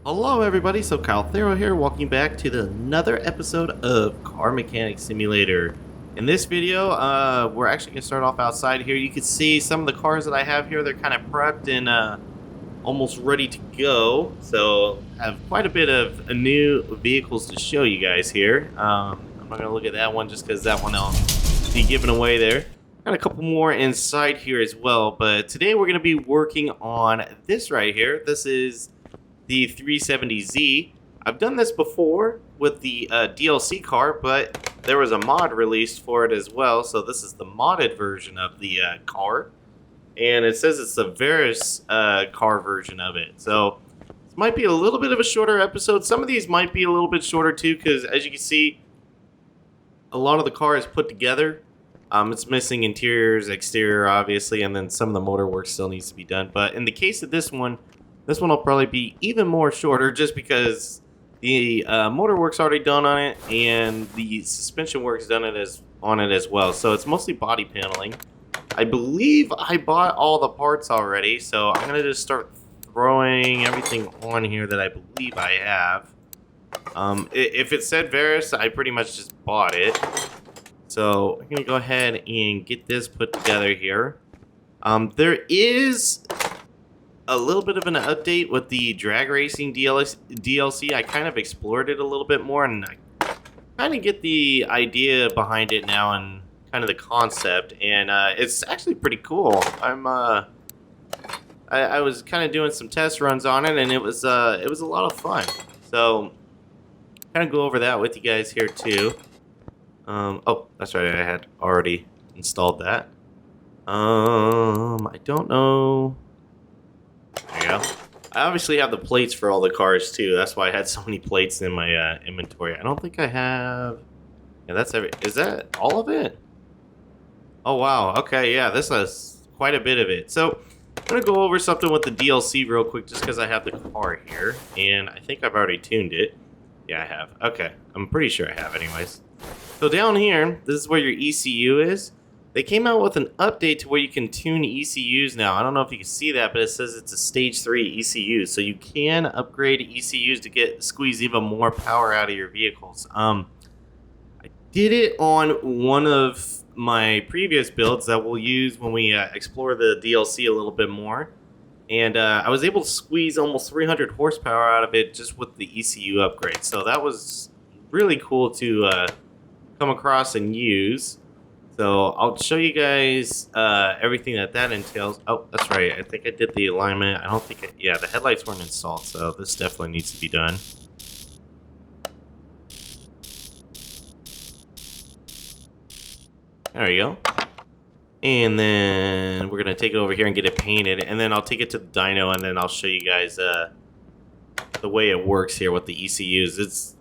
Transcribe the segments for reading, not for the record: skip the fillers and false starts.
Hello everybody, socalthero here, welcome back to another episode of Car Mechanic Simulator. In this video, we're actually going to start off outside here. You can see some of the cars that I have here, they're kind of prepped and almost ready to go. So I have quite a bit of new vehicles to show you guys here. I'm not going to look at that one just because that one I'll be giving away there. Got a couple more inside here as well, but today we're going to be working on this right here. This is the 370Z. I've done this before with the DLC car, but there was a mod released for it as well, so this is the modded version of the car. And it says it's the Veris car version of it. So this might be a little bit of a shorter episode. Some of these might be a little bit shorter too, because as you can see, a lot of the car is put together. It's missing interiors, exterior, obviously, and then some of the motor work still needs to be done. But in the case of this one will probably be even more shorter just because the motor work's already done on it and the suspension work's done on it as well. So it's mostly body paneling. I believe I bought all the parts already, so I'm going to just start throwing everything on here that I believe I have. If it said Veris, I pretty much just bought it. So I'm going to go ahead and get this put together here. There is a little bit of an update with the drag racing DLC. I kind of explored it a little bit more, and I kind of get the idea behind it now and kind of the concept, and it's actually pretty cool. I was kind of doing some test runs on it, and it was a lot of fun. So kind of go over that with you guys here too. Oh, that's right, I had already installed that. I don't know. There you go. I obviously have the plates for all the cars too. That's why I had so many plates in my inventory. I don't think I have. Yeah, that's every. Is that all of it? Oh wow. Okay, yeah, this is quite a bit of it. So I'm gonna go over something with the DLC real quick, just because I have the car here, and I think I've already tuned it. Yeah, I have. Okay, I'm pretty sure I have, anyways. So down here, this is where your ECU is. They came out with an update to where you can tune ECUs now. I don't know if you can see that, but it says it's a stage 3 ECU. So you can upgrade ECUs to squeeze even more power out of your vehicles. I did it on one of my previous builds that we'll use when we explore the DLC a little bit more. And I was able to squeeze almost 300 horsepower out of it just with the ECU upgrade. So that was really cool to come across and use. So I'll show you guys everything that entails. Oh, that's right. I think I did the alignment. I don't think yeah, the headlights weren't installed, so this definitely needs to be done. There you go. And then we're going to take it over here and get it painted. And then I'll take it to the dyno, and then I'll show you guys the way it works here with the ECUs. It's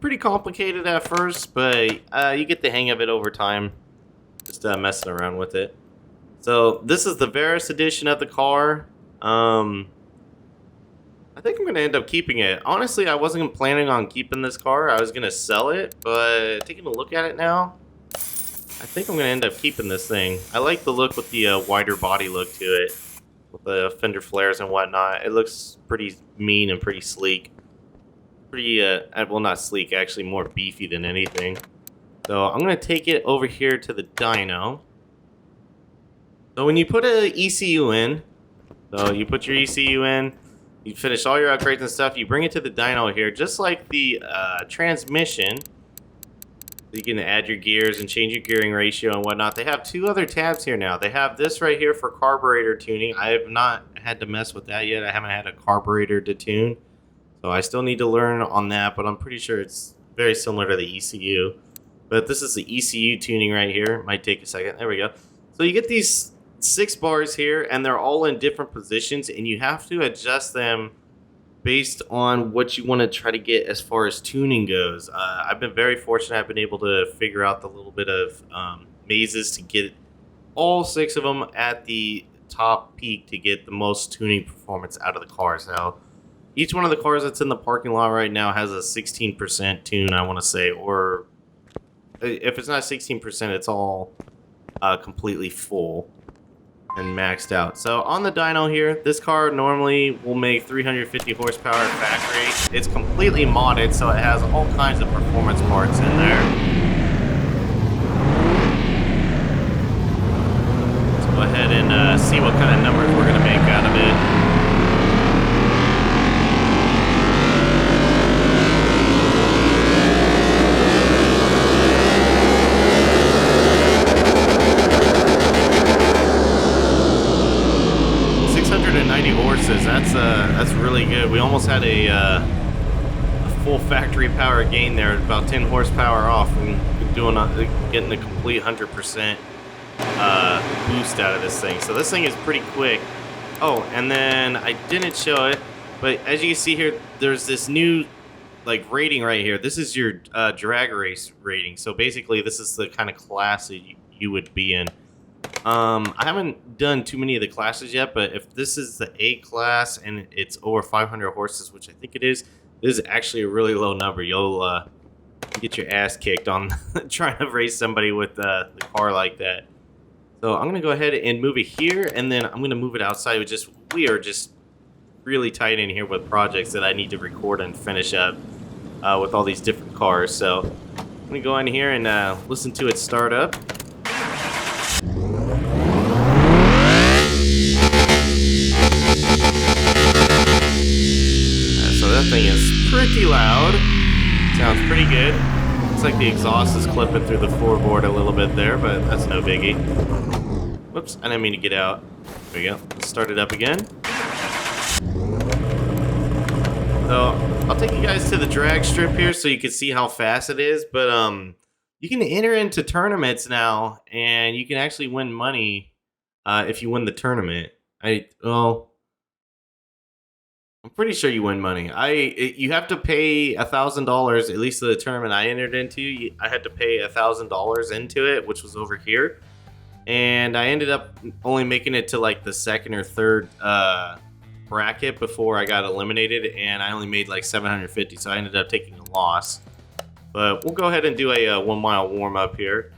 pretty complicated at first, but you get the hang of it over time. Just messing around with it. So this is the Veris edition of the car. I think I'm going to end up keeping it. Honestly, I wasn't planning on keeping this car. I was going to sell it, but taking a look at it now, I think I'm going to end up keeping this thing. I like the look with the wider body look to it, with the fender flares and whatnot. It looks pretty mean and pretty sleek. Pretty, well, not sleek, actually more beefy than anything. So I'm going to take it over here to the dyno. So when you put an ECU in, so you put your ECU in, you finish all your upgrades and stuff, you bring it to the dyno here, just like the transmission. You can add your gears and change your gearing ratio and whatnot. They have two other tabs here now. They have this right here for carburetor tuning. I have not had to mess with that yet. I haven't had a carburetor to tune. So I still need to learn on that, but I'm pretty sure it's very similar to the ECU. But this is the ECU tuning right here. Might take a second. There we go. So you get these 6 bars here, and they're all in different positions, and you have to adjust them based on what you want to try to get as far as tuning goes. I've been very fortunate. I've been able to figure out the little bit of mazes to get all 6 of them at the top peak to get the most tuning performance out of the car. So each one of the cars that's in the parking lot right now has a 16% tune, I want to say, or if it's not 16%, it's all completely full. and maxed out. So on the dyno here, this car normally will make 350 horsepower at factory. It's completely modded, so it has all kinds of performance parts in there. Let's go ahead and see what kind of numbers we're gonna make out of it. 690 horses. That's really good. We almost had a full factory power gain there, about 10 horsepower off, and getting a complete 100% boost out of this thing. So this thing is pretty quick. Oh, and then I didn't show it, but as you can see here, there's this new like rating right here. This is your drag race rating. So basically, this is the kind of class that you would be in. I haven't done too many of the classes yet, but if this is the A class and it's over 500 horses, which I think it is, this is actually a really low number. You'll get your ass kicked on trying to race somebody with the car like that. So I'm gonna go ahead and move it here, and then I'm gonna move it outside. We are just really tight in here with projects that I need to record and finish up with all these different cars. So I'm gonna go in here and listen to it start up. So that thing is pretty loud. Sounds pretty good. Looks like the exhaust is clipping through the floorboard a little bit there, but that's no biggie. Whoops, I didn't mean to get out. There we go. Let's start it up again. So I'll take you guys to the drag strip here so you can see how fast it is. But you can enter into tournaments now, and you can actually win money if you win the tournament. I'm pretty sure you win money. You have to pay $1,000, at least the tournament I entered into. I had to pay $1,000 into it, which was over here, and I ended up only making it to like the second or third bracket before I got eliminated, and I only made like 750, so I ended up taking a loss. But we'll go ahead and do a 1 mile warm up here.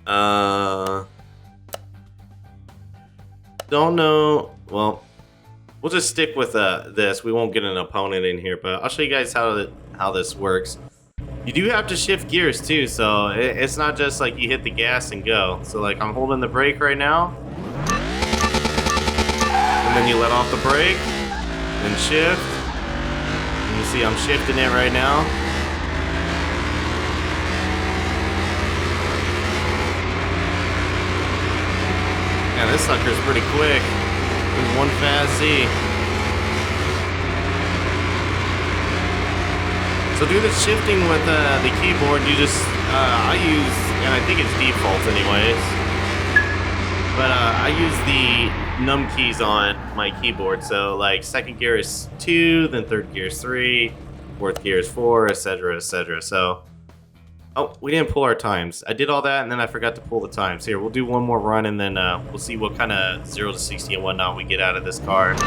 Don't know. Well, we'll just stick with this. We won't get an opponent in here, but I'll show you guys how this works. You do have to shift gears too, so it's not just like you hit the gas and go. So like I'm holding the brake right now, and then you let off the brake, then shift. And you see I'm shifting it right now. Yeah, this sucker's pretty quick. There's one fast Z. So do the shifting with the keyboard. You just I use, and I think it's default anyways, but I use the num keys on my keyboard. So like second gear is 2, then third gear is 3, fourth gear is 4, etc., etc. So oh, we didn't pull our times. I did all that, and then I forgot to pull the times. Here, we'll do one more run, and then we'll see what kind of 0 to 60 and whatnot we get out of this car. Ooh,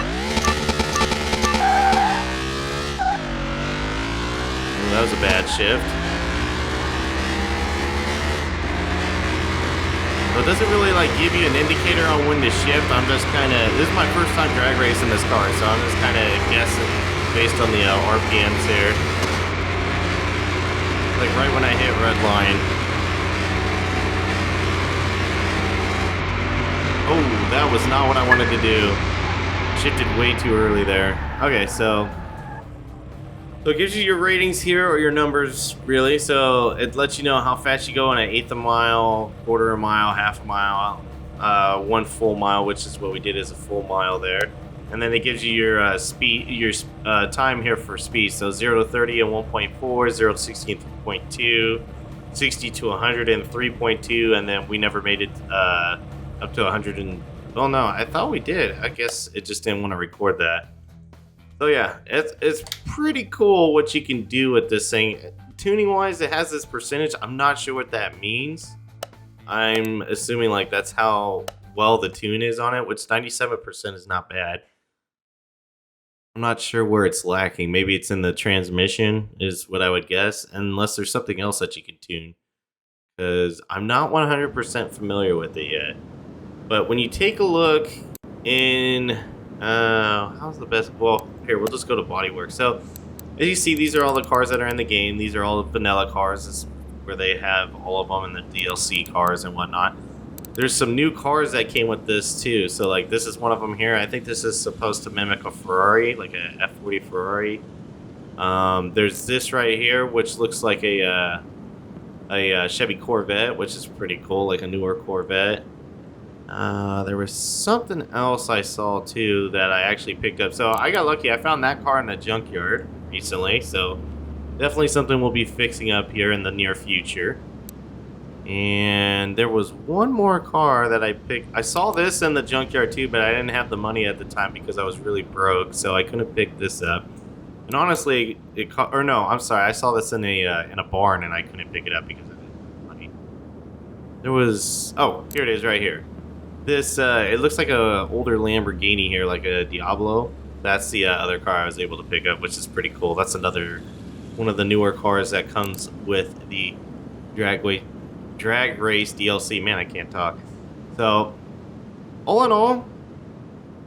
that was a bad shift. So it doesn't really like give you an indicator on when to shift. I'm just kind of, this is my first time drag racing this car, so I'm just kind of guessing based on the RPMs here. Like right when I hit red line. Oh, that was not what I wanted to do. Shifted way too early there. Okay, so it gives you your ratings here, or your numbers really. So it lets you know how fast you go in an eighth of a mile, quarter of a mile, half a mile, 1 full mile, which is what we did as a full mile there. And then it gives you your speed, your time here for speed. So 0 to 30 in 1.4, 0 to 60 in 3.2, 60 to 100 in 3.2, and then we never made it up to 100 and, well, no, I thought we did. I guess it just didn't want to record that. So yeah, it's pretty cool what you can do with this thing. Tuning wise, it has this percentage. I'm not sure what that means. I'm assuming like that's how well the tune is on it, which 97% is not bad. I'm not sure where it's lacking. Maybe it's in the transmission is what I would guess, unless there's something else that you can tune, because I'm not 100% familiar with it yet. But when you take a look in, how's the best? Well, here we'll just go to bodywork. So as you see, these are all the cars that are in the game. These are all the vanilla cars. This is where they have all of them in the DLC cars and whatnot. There's some new cars that came with this too. So like this is one of them here. I think this is supposed to mimic a Ferrari, like a F40 Ferrari. There's this right here, which looks like a Chevy Corvette, which is pretty cool, like a newer Corvette. There was something else I saw too that I actually picked up. So I got lucky. I found that car in a junkyard recently. So definitely something we'll be fixing up here in the near future. And there was one more car that I picked. I saw this in the junkyard too, but I didn't have the money at the time because I was really broke, so I couldn't pick this up. And honestly, I'm sorry, I saw this in a barn and I couldn't pick it up because I didn't have money. There was, oh, here it is right here. This it looks like a older Lamborghini here, like a Diablo. That's the other car I was able to pick up, which is pretty cool. That's another one of the newer cars that comes with the drag race DLC. Man, I can't talk. So, all in all,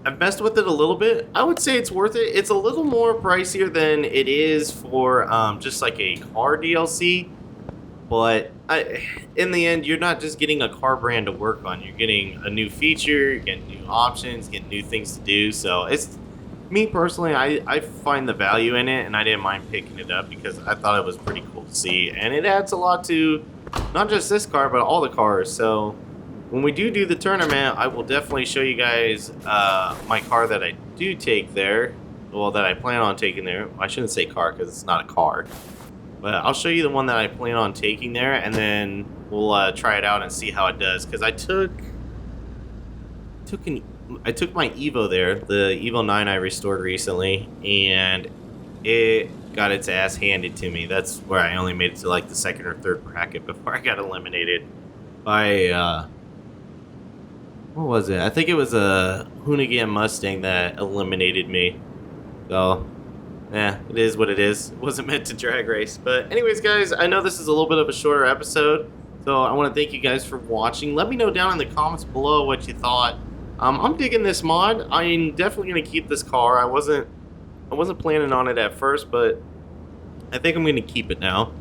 I've messed with it a little bit. I would say it's worth it. It's a little more pricier than it is for just like a car DLC. But in the end, you're not just getting a car brand to work on. You're getting a new feature, you're getting new options, getting new things to do. So it's, me personally, I find the value in it, and I didn't mind picking it up because I thought it was pretty cool to see. And it adds a lot to not just this car, but all the cars. So when we do the tournament, I will definitely show you guys my car that I do take there. Well, that I plan on taking there. I shouldn't say car because it's not a car. But I'll show you the one that I plan on taking there, and then we'll try it out and see how it does. Because I took my Evo there, the Evo 9 I restored recently, and it got its ass handed to me. That's where I only made it to like the second or third bracket before I got eliminated by what was it? I think it was a Hoonigan Mustang that eliminated me. So yeah, it is what it is. It wasn't meant to drag race. But anyways, guys, I know this is a little bit of a shorter episode, so I want to thank you guys for watching. Let me know down in the comments below what you thought. I'm digging this mod. I'm definitely going to keep this car. I wasn't planning on it at first, but I think I'm going to keep it now.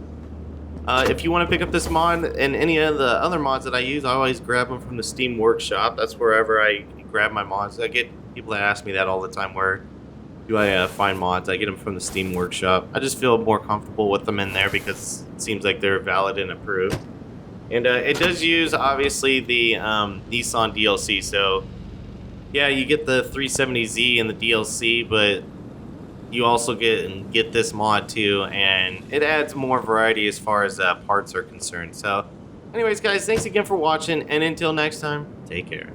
If you want to pick up this mod and any of the other mods that I use, I always grab them from the Steam Workshop. That's wherever I grab my mods. I get people that ask me that all the time, where do I find mods? I get them from the Steam Workshop. I just feel more comfortable with them in there because it seems like they're valid and approved. And it does use, obviously, the Nissan DLC. So, yeah, you get the 370Z in the DLC, but you also get this mod too, and it adds more variety as far as parts are concerned. So, anyways, guys, thanks again for watching, and until next time, take care.